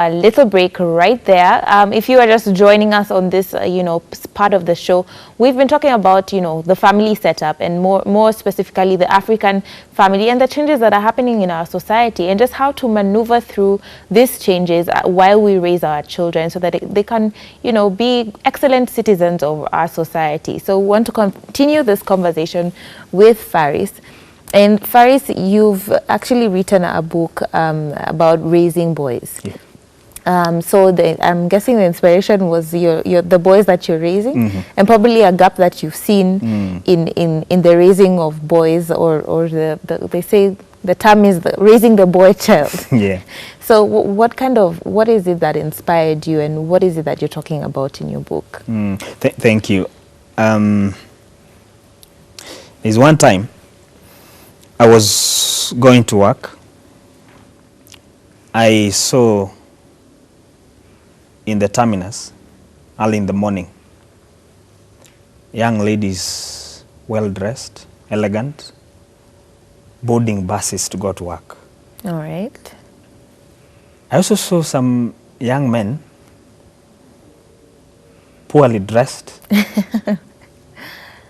A little break right there. If you are just joining us on this, part of the show, we've been talking about, the family setup and more specifically the African family and the changes that are happening in our society and just how to maneuver through these changes while we raise our children so that they can, be excellent citizens of our society. So we want to continue this conversation with Faris. And Faris, you've actually written a book about raising boys. Yeah. So I'm guessing the inspiration was the boys that you're raising, and probably a gap that you've seen in the raising of boys, or they say the term is raising the boy child. Yeah. So what is it that inspired you, and what is it that you're talking about in your book? Thank you. There's one time I was going to work. I saw in the terminus, early in the morning, young ladies, well-dressed, elegant, boarding buses to go to work. All right. I also saw some young men, poorly dressed.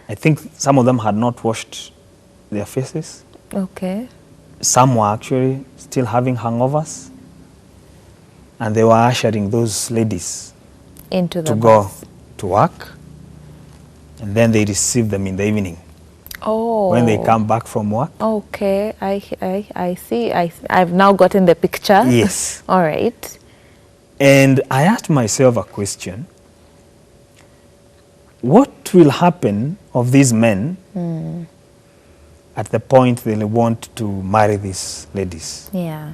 I think some of them had not washed their faces. Okay. Some were actually still having hangovers. And they were ushering those ladies into the to bus. go to work, and then they receive them in the evening. Oh. When they come back from work. Okay, I see. I've now gotten the picture. Yes. All right. And I asked myself a question. What will happen of these men at the point they want to marry these ladies? Yeah.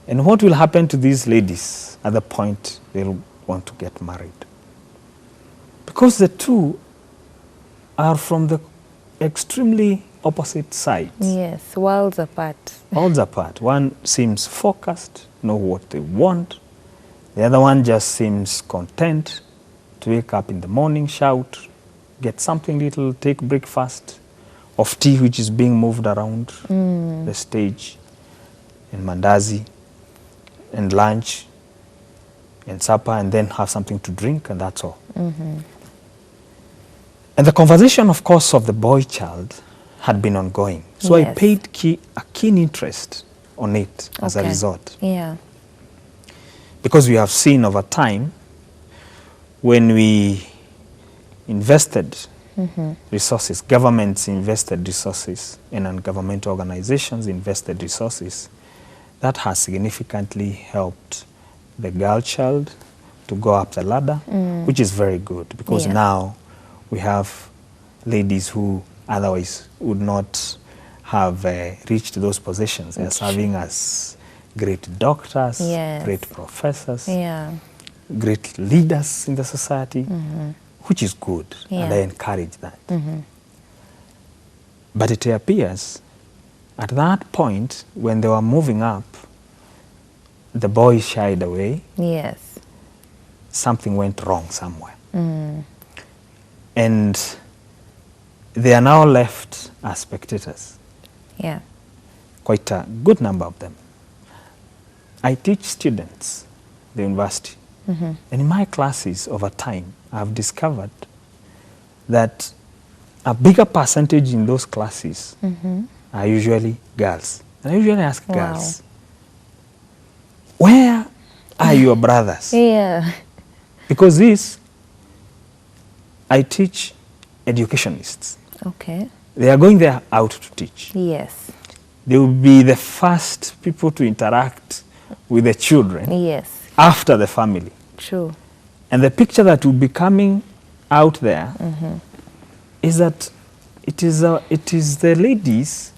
And what will happen to these ladies at the point they'll want to get married? Because the two are from the extremely opposite sides. Yes, worlds apart. Worlds apart. One seems focused, know what they want. The other one just seems content to wake up in the morning, shout, get something little, take breakfast of tea which is being moved around the stage, and mandazi, and lunch and supper, and then have something to drink, and that's all. And the conversation, of course, of the boy child had been ongoing. So Yes. I paid a keen interest on it as a result. Yeah. Because we have seen over time, when we invested resources, governments invested resources, and non-governmental organizations invested resources, that has significantly helped the girl child to go up the ladder, which is very good, because now we have ladies who otherwise would not have reached those positions. They're serving as great doctors, great professors, great leaders in the society, which is good, and I encourage that. But it appears at that point, when they were moving up, the boys shied away. Yes. Something went wrong somewhere. And they are now left as spectators. Yeah. Quite a good number of them. I teach students at the university. And in my classes over time, I've discovered that a bigger percentage in those classes are usually girls. And I usually ask girls, where are your brothers? Yeah. Because I teach educationists. Okay. They are going there out to teach. Yes. They will be the first people to interact with the children after the family. True. And the picture that will be coming out there is that it is the ladies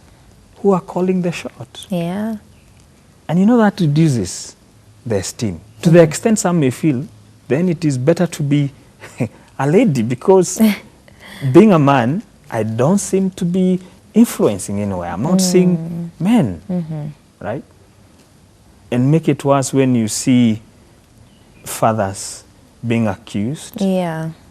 who are calling the shot. Yeah. And you know that reduces the esteem. To the extent some may feel, then it is better to be a lady, because being a man, I don't seem to be influencing anywhere. I'm not seeing men, right? And make it worse when you see fathers being accused,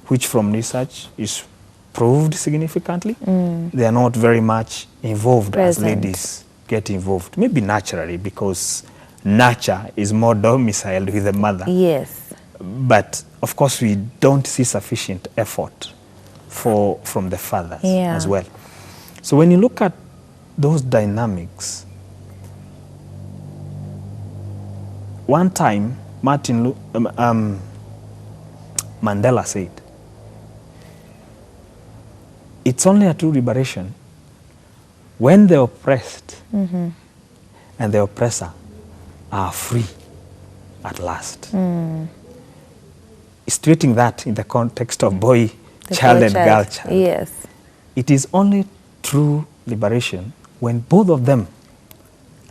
which from research is proved significantly. They are not very much involved as ladies get involved. Maybe naturally, because nurture is more domiciled with the mother. Yes. But of course, we don't see sufficient effort from the fathers as well. So when you look at those dynamics, one time Mandela said, it's only a true liberation when the oppressed and the oppressor are free at last. Situating that in the context of boy child and girl child. Yes. It is only true liberation when both of them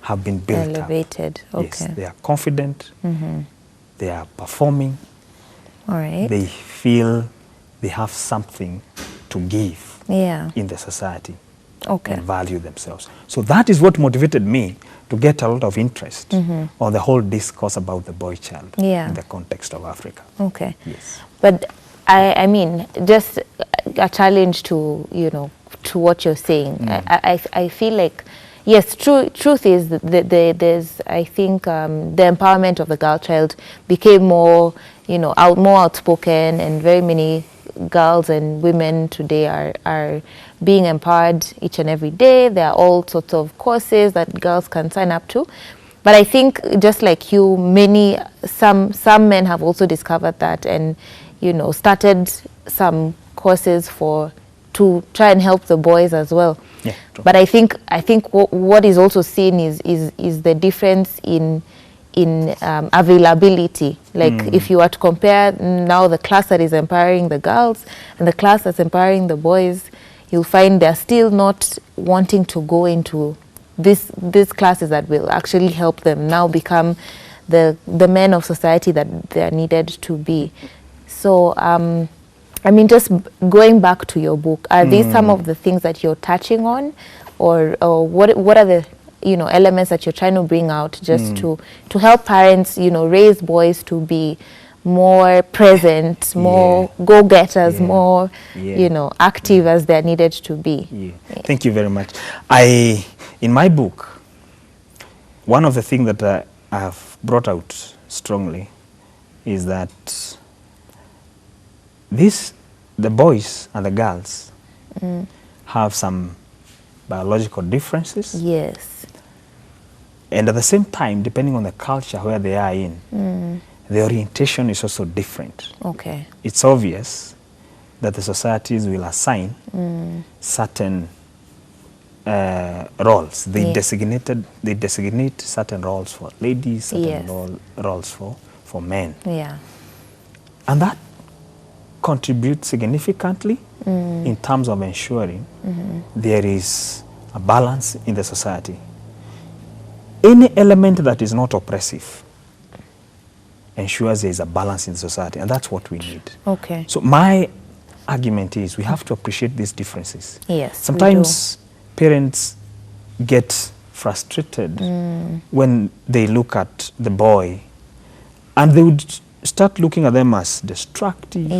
have been built elevated. up. Okay. Yes, they are confident, they are performing, all right. they feel they have something to give in the society and value themselves. So that is what motivated me to get a lot of interest on the whole discourse about the boy child in the context of Africa. Okay. Yes. But I mean, just a challenge to, you know, to what you're saying. I feel like, yes, truth is that there's, I think, the empowerment of the girl child became more, you know, more outspoken, and very many girls and women today are being empowered each and every day. There are all sorts of courses that girls can sign up to. But I think, just like you, some men have also discovered that, and, you know, started some courses to try and help the boys as well. Yeah, true. But I think what is also seen is the difference in availability. Like if you were to compare now the class that is empowering the girls and the class that's empowering the boys, you'll find they're still not wanting to go into these classes that will actually help them now become the men of society that they are needed to be. So I mean, just going back to your book, are these some of the things that you're touching on, or what are the, you know, elements that you're trying to bring out just to help parents, you know, raise boys to be more present, more go-getters, more, you know, active as they're needed to be? Thank you very much. In my book, one of the things that I have brought out strongly is that the boys and the girls have some biological differences. Yes. And at the same time, depending on the culture where they are in, the orientation is also different. Okay. It's obvious that the societies will assign certain roles. They designate certain roles for ladies, certain roles for men. Yeah. And that contributes significantly in terms of ensuring there is a balance in the society. Any element that is not oppressive ensures there is a balance in society, and that's what we need. Okay. So my argument is we have to appreciate these differences. Yes. Sometimes parents get frustrated when they look at the boy, and they would start looking at them as destructive,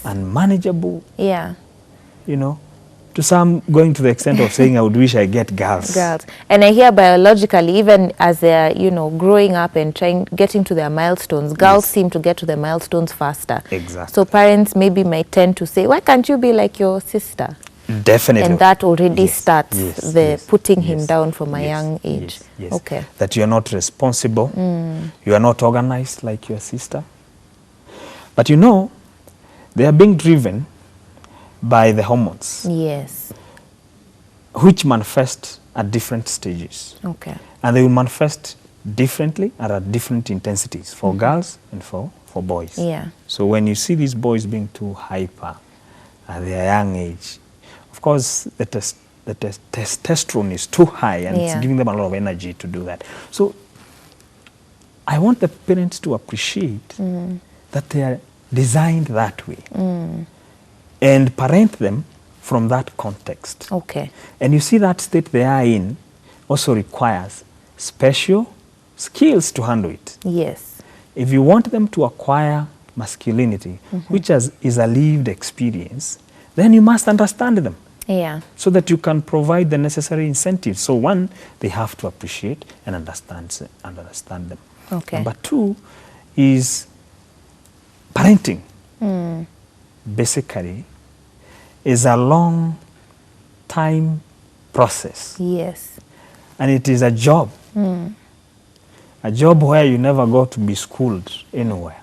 unmanageable. Yeah. You know, to some going to the extent of saying, I would wish I get girls. Girls. And I hear biologically, even as they're, you know, growing up and getting to their milestones, girls seem to get to their milestones faster. Exactly. So parents maybe might tend to say, why can't you be like your sister? Definitely. And that already starts putting him down from a young age. Yes. Okay. That you're not responsible, you are not organized like your sister. But you know, they are being driven by the hormones. Yes. Which manifest at different stages. Okay. And they will manifest differently and at different intensities for girls and for boys. Yeah. So when you see these boys being too hyper at their young age, of course, the testosterone is too high, and it's giving them a lot of energy to do that. So I want the parents to appreciate that they are designed that way and parent them from that context. Okay. And you see that state they are in also requires special skills to handle it. Yes. If you want them to acquire masculinity, which is a lived experience, then you must understand them. Yeah. so that you can provide the necessary incentives. So one, they have to appreciate and understand them. Okay. Number two is parenting. Basically, is a long time process. Yes. And it is a job. A job where you never go to be schooled anywhere.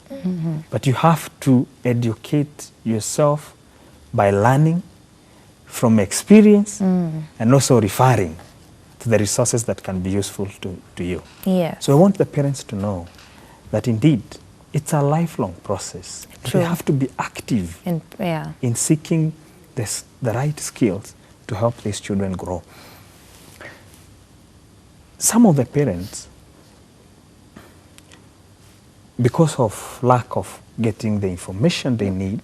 But you have to educate yourself by learning from experience and also referring to the resources that can be useful to you. Yeah. So I want the parents to know that indeed it's a lifelong process. True. They have to be active And yeah. in seeking the right skills to help these children grow. Some of the parents, because of lack of getting the information they need,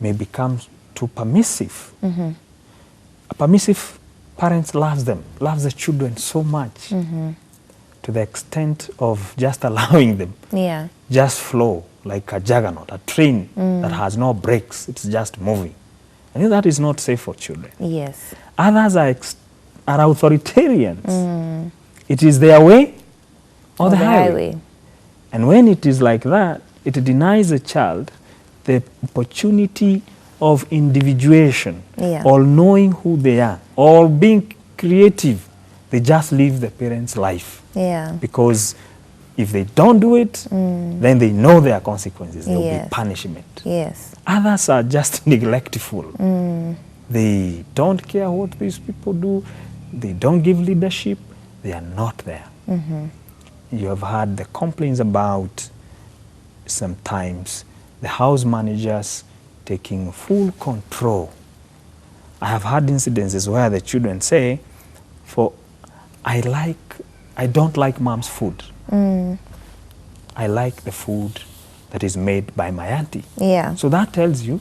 may become too permissive. A permissive parent loves the children so much to the extent of just allowing them Yeah. just flow like a juggernaut, a train that has no brakes, it's just moving. And that is not safe for children. Yes. Others are authoritarians. It is their way or the highway. And when it is like that, it denies a child the opportunity of individuation, Yeah. or knowing who they are, or being creative. They just live the parents' life. Yeah. Because if they don't do it, then they know there are consequences. There will Yes. be punishment. Yes. Others are just neglectful. They don't care what these people do. They don't give leadership. They are not there. You have heard the complaints about sometimes the house managers taking full control. I have had incidences where the children say, I don't like mom's food. I like the food that is made by my auntie. Yeah. So that tells you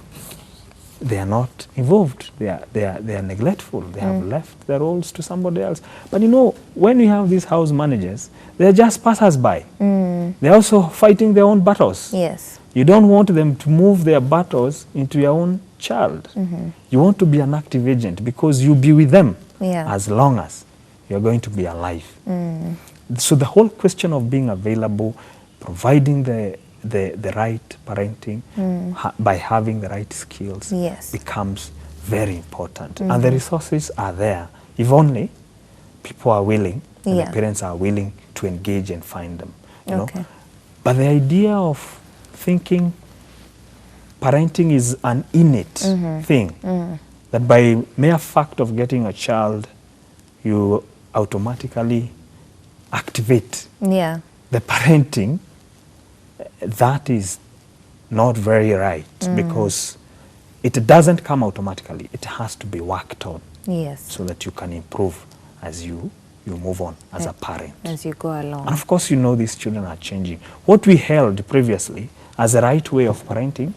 they are not involved. They are neglectful. They have left their roles to somebody else. But you know, when you have these house managers, they're just passers-by. They're also fighting their own battles. Yes. You don't want them to move their battles into your own child. You want to be an active agent because you'll be with them as long as you're going to be alive. So the whole question of being available, providing the right parenting by having the right skills becomes very important. And the resources are there if only people are willing and the parents are willing to engage and find them. You know? But the idea of thinking parenting is an innate thing, that by mere fact of getting a child, you automatically activate the parenting, that is not very right, because it doesn't come automatically. It has to be worked on so that you can improve as you move on as a parent. As you go along. And of course, you know these children are changing. What we held previously as the right way of parenting,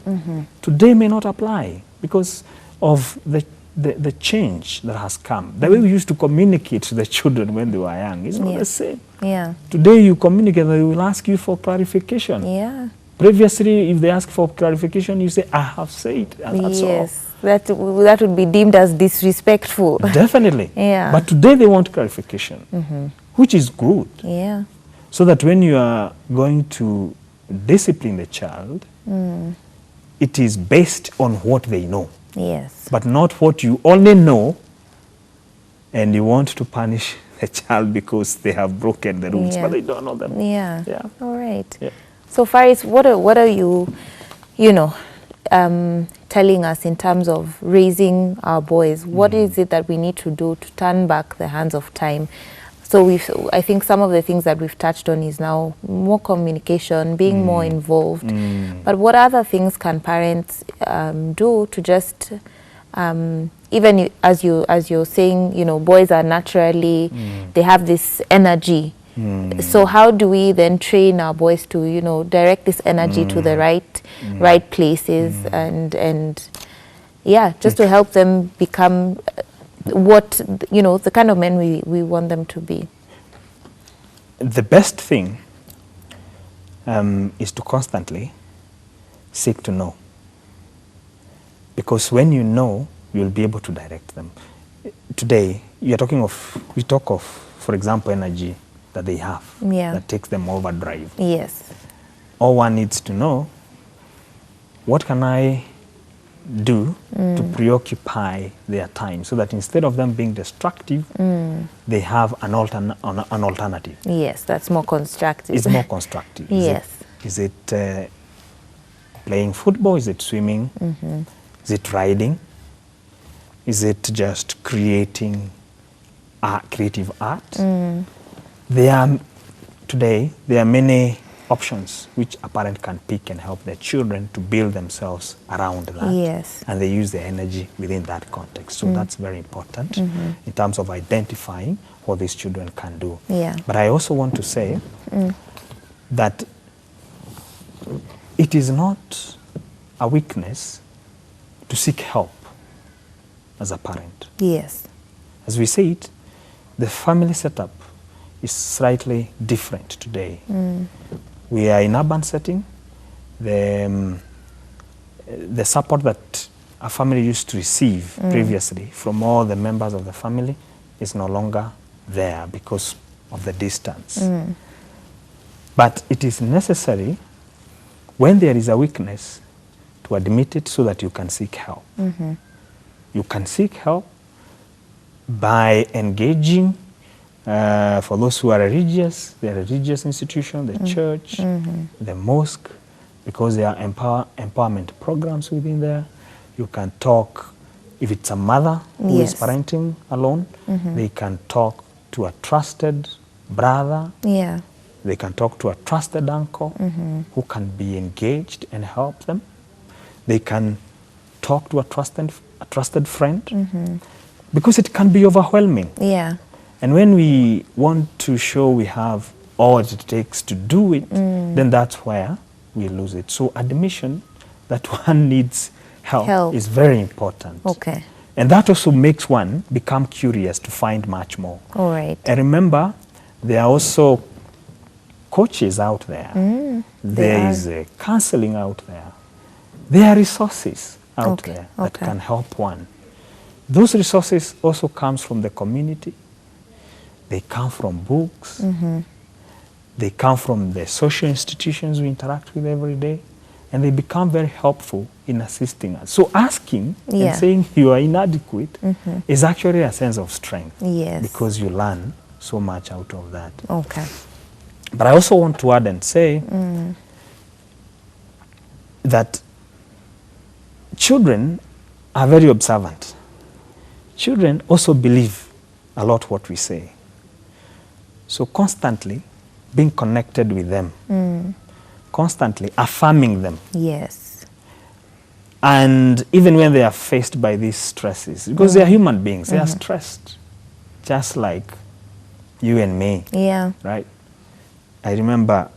today may not apply because of the change that has come. The way we used to communicate to the children when they were young is not the same. Today you communicate, they will ask you for clarification. Previously, if they ask for clarification, you say, I have said, and that's all. That would be deemed as disrespectful. Definitely. But today they want clarification, which is good. So that when you are going to discipline the child, it is based on what they know. But not what you only know and you want to punish the child because they have broken the rules, but they don't know them. All right. So Faris, what are you, telling us in terms of raising our boys? What is it that we need to do to turn back the hands of time? So I think some of the things that we've touched on is now more communication, being more involved. But what other things can parents do to just, even as you're saying, boys are naturally, they have this energy. So how do we then train our boys to, direct this energy to the right places and just to help them become what, the kind of men we want them to be? The best thing is to constantly seek to know. Because when you know, we will be able to direct them. Today, we talk of, for example, energy that they have that takes them overdrive. Yes. All one needs to know, what can I do to preoccupy their time so that instead of them being destructive, they have an alternative. Yes, that's more constructive. It's more constructive. Yes. Is it playing football? Is it swimming? Is it riding? Is it just creating creative art? Today, there are many options which a parent can pick and help their children to build themselves around that. Yes. And they use their energy within that context. So that's very important in terms of identifying what these children can do. Yeah. But I also want to say that it is not a weakness to seek help as a parent. Yes. As we say it, the family setup is slightly different today. We are in urban setting. The support that a family used to receive previously from all the members of the family is no longer there because of the distance. But it is necessary, when there is a weakness, to admit it so that you can seek help. You can seek help by engaging. For those who are religious, the religious institution, the church, the mosque, because there are empowerment programs within there. You can talk, if it's a mother who is parenting alone, they can talk to a trusted brother. Yeah. They can talk to a trusted uncle who can be engaged and help them. They can talk to a trusted friend because it can be overwhelming. Yeah. And when we want to show we have all it takes to do it, then that's where we lose it. So admission that one needs help is very important. Okay. And that also makes one become curious to find much more. All right. And remember, there are also coaches out there. There is counseling out there. There are resources out there that can help one. Those resources also comes from the community. They come from books. They come from the social institutions we interact with every day. And they become very helpful in assisting us. So asking and saying you are inadequate is actually a sense of strength. Yes. Because you learn so much out of that. Okay. But I also want to add and say that children are very observant. Children also believe a lot what we say. So constantly being connected with them, constantly affirming them. Yes. And even when they are faced by these stresses, because they are human beings, they are stressed, just like you and me. Yeah. Right? I remember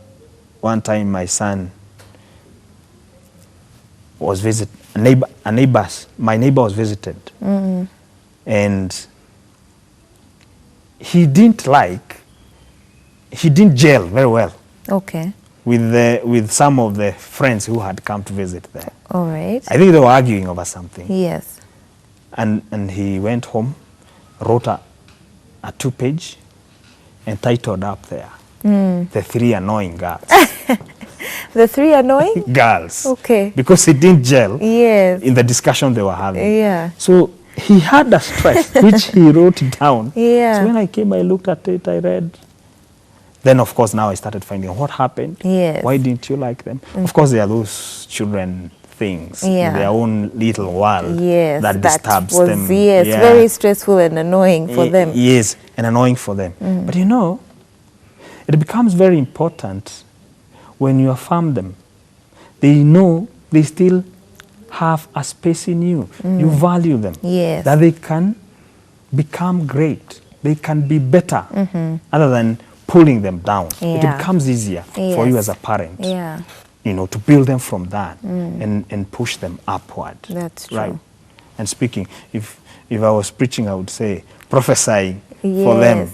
one time my son was my neighbor was visited. And he didn't gel very well. Okay. With some of the friends who had come to visit there. All right. I think they were arguing over something. Yes. And he went home, wrote a 2-page, and titled up there, The 3 Annoying Girls. The 3 annoying? Girls. Okay. Because he didn't gel in the discussion they were having. Yeah. So he had a stress, which he wrote down. Yeah. So when I came, I looked at it, I read. Then, of course, now I started finding what happened. Yes. Why didn't you like them? Of course, there are those children things in their own little world that disturbs them. Yes, very stressful and annoying for them. Yes, and annoying for them. But you know, it becomes very important when you affirm them. They know they still have a space in you. You value them. Yes. That they can become great. They can be better other than pulling them down. It becomes easier for you as a parent, you know, to build them from that and push them upward. That's true. Right? And speaking, if I was preaching, I would say prophesying for them,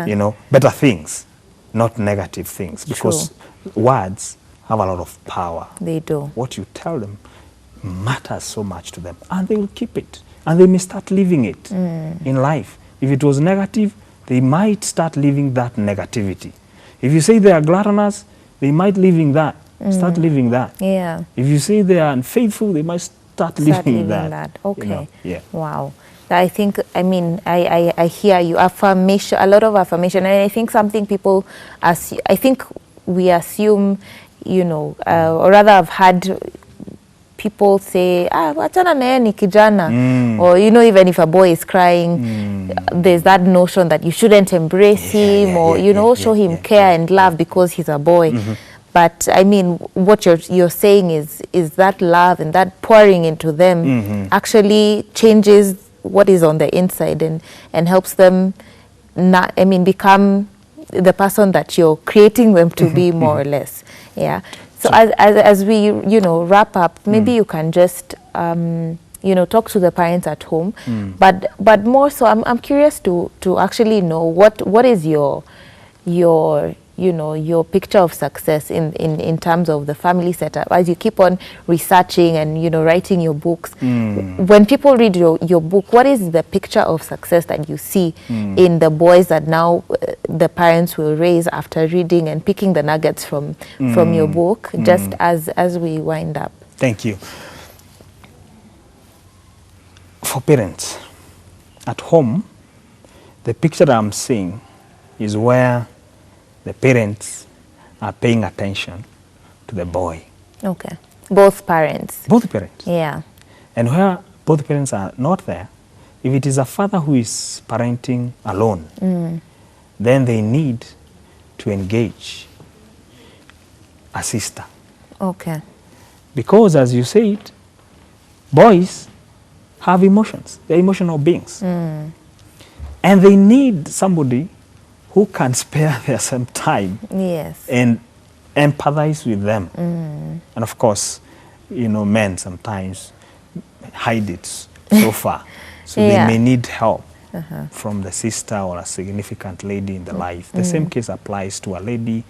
you know, better things, not negative things, because words have a lot of power. They do. What you tell them matters so much to them, and they will keep it, and they may start living it in life. If it was negative, they might start living that negativity. If you say they are gluttonous, they might living that, start living that. Yeah. If you say they are unfaithful, they might start living that. Okay. You know? Yeah. Wow. I think, I mean, I hear you. Affirmation, a lot of affirmation. And I think something people, I think we assume, you know, or rather I've had people say, wachana na yeye ni kijana. Or, you know, even if a boy is crying, there's that notion that you shouldn't embrace him or, you know, show him care and love because he's a boy. But I mean, what you're saying is that love and that pouring into them actually changes what is on the inside and helps them not, I mean, become the person that you're creating them to be, more or less. Yeah. So as we, you know, wrap up, maybe you can just, you know, talk to the parents at home. But more so, I'm curious to actually know what is your you know, your picture of success in terms of the family setup as you keep on researching and, you know, writing your books. When people read your book, what is the picture of success that you see in the boys that now the parents will raise after reading and picking the nuggets from your book, just as we wind up? Thank you. For parents at home, the picture that I'm seeing is where the parents are paying attention to the boy. Okay. Both parents. Both parents. Yeah. And where both parents are not there, if it is a father who is parenting alone, then they need to engage a sister. Okay. Because as you said, boys have emotions. They're emotional beings. And they need somebody who can spare them some time and empathize with them. And of course, you know, men sometimes hide it so far. So they may need help from the sister or a significant lady in the life. The same case applies to a lady,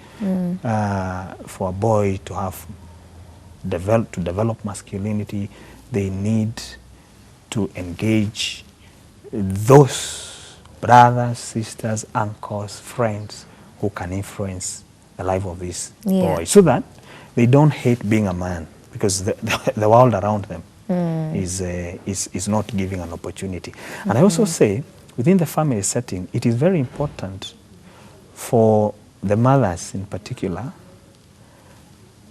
for a boy to have develop masculinity. They need to engage those brothers, sisters, uncles, friends who can influence the life of this boy, so that they don't hate being a man, because the world around them is not giving an opportunity. And I also say, within the family setting, it is very important for the mothers in particular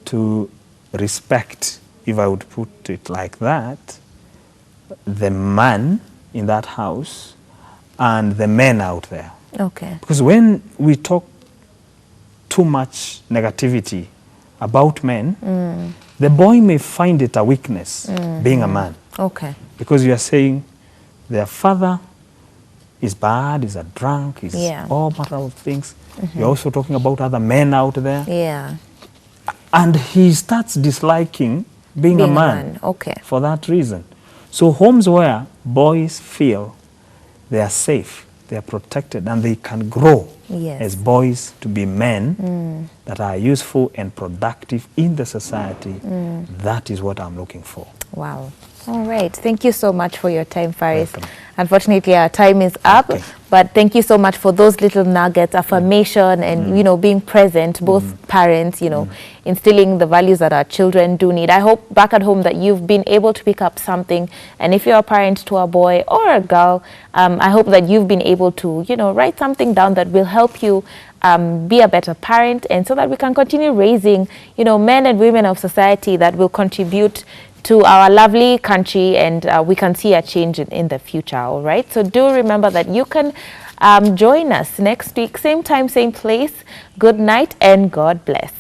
to respect, if I would put it like that, the man in that house and the men out there. Okay. Because when we talk too much negativity about men, the boy may find it a weakness, being a man. Okay. Because you are saying their father is bad, is a drunk, is all manner of things. You're also talking about other men out there. Yeah. And he starts disliking being a man. Okay. For that reason. So homes where boys feel they are safe, they are protected, and they can grow as boys to be men that are useful and productive in the society. That is what I'm looking for. Wow. All right. Thank you so much for your time, Faris. Welcome. Unfortunately, our time is up, but thank you so much for those little nuggets, affirmation, and, you know, being present, both parents, you know, instilling the values that our children do need. I hope back at home that you've been able to pick up something. And if you're a parent to a boy or a girl, I hope that you've been able to, you know, write something down that will help you be a better parent, and so that we can continue raising, you know, men and women of society that will contribute to our lovely country, and we can see a change in the future. All right. So do remember that you can join us next week, same time, same place. Good night and God bless.